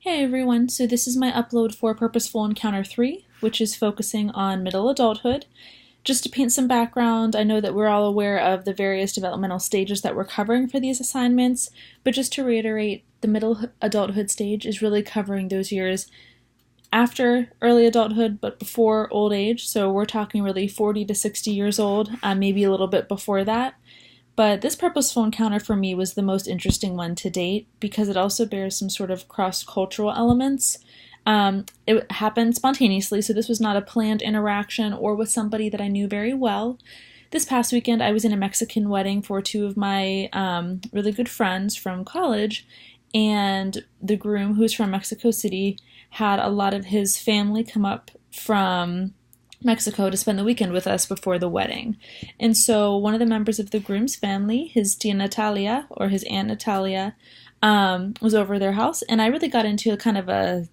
Hey everyone, so this is my upload for Purposeful Encounter 3, which is focusing on middle adulthood. Just to paint some background, I know that we're all aware of the various developmental stages that we're covering for these assignments, but just to reiterate, the middle adulthood stage is really covering those years after early adulthood but before old age, so we're talking really 40 to 60 years old, maybe a little bit before that. But this purposeful encounter for me was the most interesting one to date because it also bears some sort of cross-cultural elements. It happened spontaneously, so this was not a planned interaction or with somebody that I knew very well. This past weekend, I was in a Mexican wedding for two of my really good friends from college, and the groom, who's from Mexico City, had a lot of his family come up from Mexico to spend the weekend with us before the wedding. And so one of the members of the groom's family, his tia Natalia, or his aunt Natalia, was over at their house, and I really got into a kind of a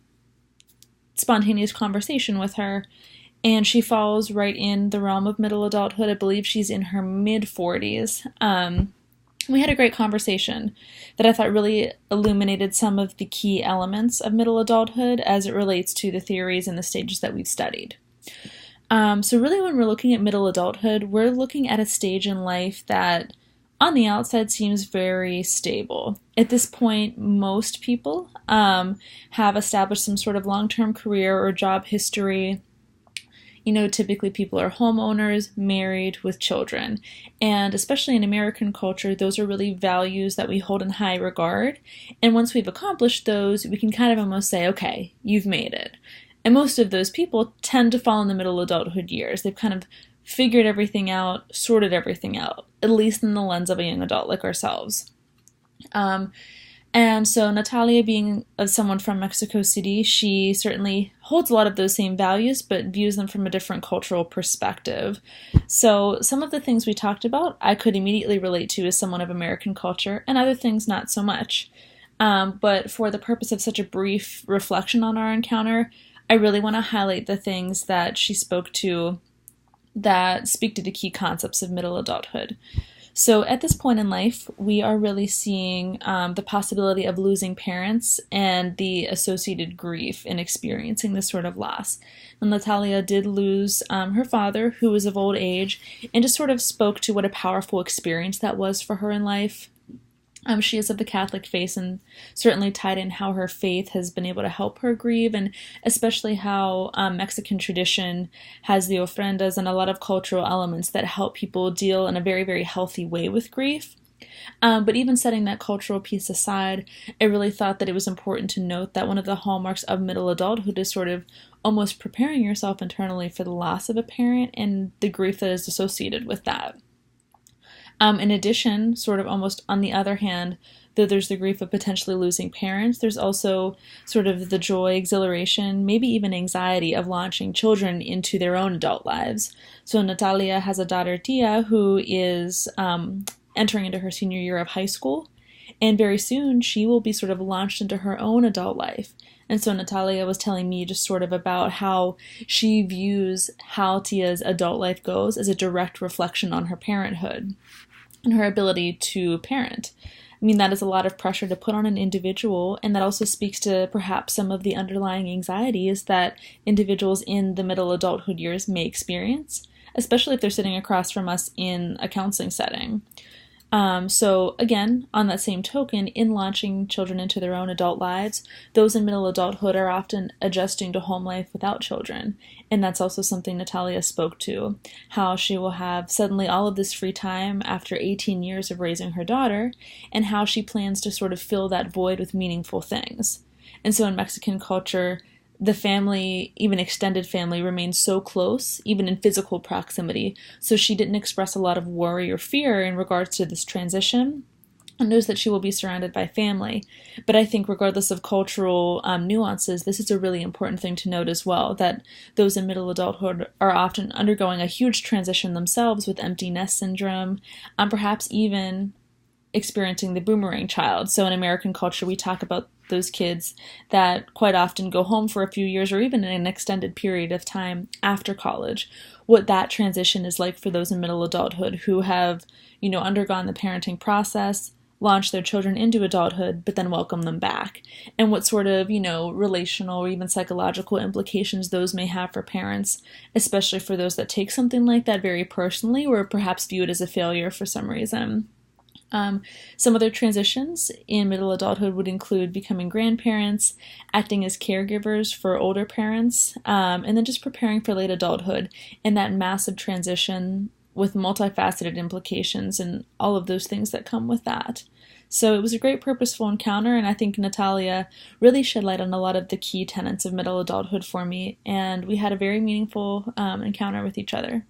spontaneous conversation with her, and she falls right in the realm of middle adulthood. I believe she's in her mid-40s. We had a great conversation that I thought really illuminated some of the key elements of middle adulthood as it relates to the theories and the stages that we've studied. So really when we're looking at middle adulthood, we're looking at a stage in life that on the outside seems very stable. At this point, most people have established some sort of long-term career or job history. You know, typically people are homeowners, married, with children. And especially in American culture, those are really values that we hold in high regard. And once we've accomplished those, we can kind of almost say, okay, you've made it. And most of those people tend to fall in the middle adulthood years. They've kind of figured everything out, sorted everything out, at least in the lens of a young adult like ourselves. And so Natalia, being someone from Mexico City, she certainly holds a lot of those same values, but views them from a different cultural perspective. So some of the things we talked about, I could immediately relate to as someone of American culture, and other things not so much. But for the purpose of such a brief reflection on our encounter, I really want to highlight the things that she spoke to that speak to the key concepts of middle adulthood. So at this point in life, we are really seeing the possibility of losing parents and the associated grief in experiencing this sort of loss. And Natalia did lose her father, who was of old age, and just sort of spoke to what a powerful experience that was for her in life. She is of the Catholic faith and certainly tied in how her faith has been able to help her grieve, and especially how Mexican tradition has the ofrendas and a lot of cultural elements that help people deal in a very, very healthy way with grief. But even setting that cultural piece aside, I really thought that it was important to note that one of the hallmarks of middle adulthood is sort of almost preparing yourself internally for the loss of a parent and the grief that is associated with that. In addition, sort of almost on the other hand, though there's the grief of potentially losing parents, there's also sort of the joy, exhilaration, maybe even anxiety of launching children into their own adult lives. So Natalia has a daughter, Tia, who is entering into her senior year of high school, and very soon she will be sort of launched into her own adult life. And so Natalia was telling me just sort of about how she views how Tia's adult life goes as a direct reflection on her parenthood and her ability to parent. I mean, that is a lot of pressure to put on an individual, and that also speaks to perhaps some of the underlying anxieties that individuals in the middle adulthood years may experience, especially if they're sitting across from us in a counseling setting. So again, on that same token, in launching children into their own adult lives, those in middle adulthood are often adjusting to home life without children. And that's also something Natalia spoke to, how she will have suddenly all of this free time after 18 years of raising her daughter, and how she plans to sort of fill that void with meaningful things. And so in Mexican culture, the family, even extended family, remains so close, even in physical proximity. So she didn't express a lot of worry or fear in regards to this transition, and knows that she will be surrounded by family. But I think regardless of cultural nuances, this is a really important thing to note as well, that those in middle adulthood are often undergoing a huge transition themselves with empty nest syndrome, perhaps even experiencing the boomerang child. So in American culture, we talk about those kids that quite often go home for a few years or even in an extended period of time after college, what that transition is like for those in middle adulthood who have, undergone the parenting process, launch their children into adulthood, but then welcome them back, and what sort of, relational or even psychological implications those may have for parents, especially for those that take something like that very personally or perhaps view it as a failure for some reason. Some other transitions in middle adulthood would include becoming grandparents, acting as caregivers for older parents, and then just preparing for late adulthood and that massive transition with multifaceted implications and all of those things that come with that. So it was a great purposeful encounter, and I think Natalia really shed light on a lot of the key tenets of middle adulthood for me, and we had a very meaningful encounter with each other.